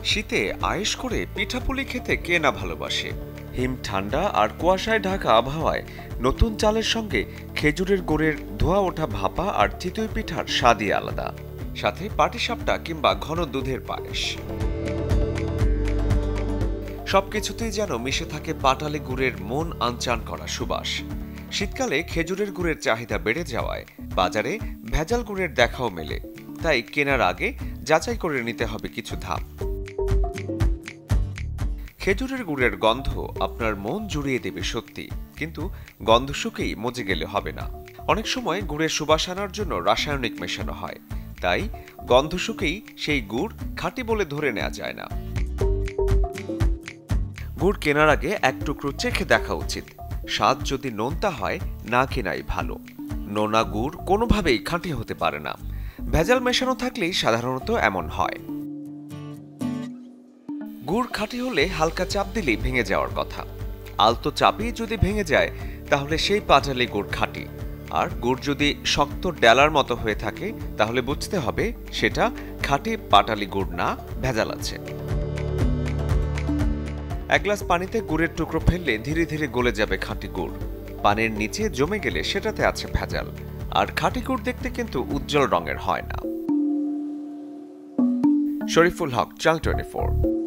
শীতে আয়েশ করে পিঠাপুলি খেতে কে না ভালোবাসে। হিম ঠান্ডা আর কুয়াশায় ঢাকা আবহাওয়ায় নতুন চালের সঙ্গে খেজুরের গুড়ের ধোয়া ওঠা ভাপা আর চিতই পিঠার স্বাদই আলাদা। সাথে পাটিসাপটা কিংবা ঘন দুধের পায়েস, সবকিছুতেই যেন মিশে থাকে পাটালি গুড়ের মন আনচান করা সুবাস। শীতকালে খেজুরের গুড়ের চাহিদা বেড়ে যাওয়ায় বাজারে ভেজাল গুড়ের দেখাও মেলে, তাই কেনার আগে যাচাই করে নিতে হবে কিছু ধাপ। খেজুরের গুড়ের গন্ধ আপনার মন জুড়িয়ে দেবে সত্যি, কিন্তু গন্ধ শুকেই মজে গেলে হবে না। অনেক সময় গুড়ের সুবাস আনার জন্য রাসায়নিক মেশানো হয়, তাই গন্ধ শুকেই সেই গুড় খাঁটি বলে ধরে নেওয়া যায় না। গুড় কেনার আগে এক টুকরো চেখে দেখা উচিত। স্বাদ যদি নোনতা হয় না কেনাই ভালো। নোনা গুড় কোনোভাবেই খাঁটি হতে পারে না। ভেজাল মেশানো থাকলেই সাধারণত এমন হয়। গুড় খাঁটি হলে হালকা চাপ দিলেই ভেঙে যাওয়ার কথা। আলতো চাপেই যদি ভেঙে যায় তাহলে সেই পাটালি গুড় খাঁটি। আর গুড় যদি শক্ত ডেলার মতো হয়ে থাকে তাহলে বুঝতে হবে সেটা খাঁটি পাটালি গুড় না, ভেজাল আছে। এক গ্লাস পানিতে গুড়ের টুকরো ফেললে ধীরে ধীরে গলে যাবে খাঁটি গুড়। পানির নিচে জমে গেলে সেটাতে আছে ভেজাল। আর খাঁটি গুড় দেখতে কিন্তু উজ্জ্বল রঙের হয় না। শরীফুল হক, চ্যানেল 24।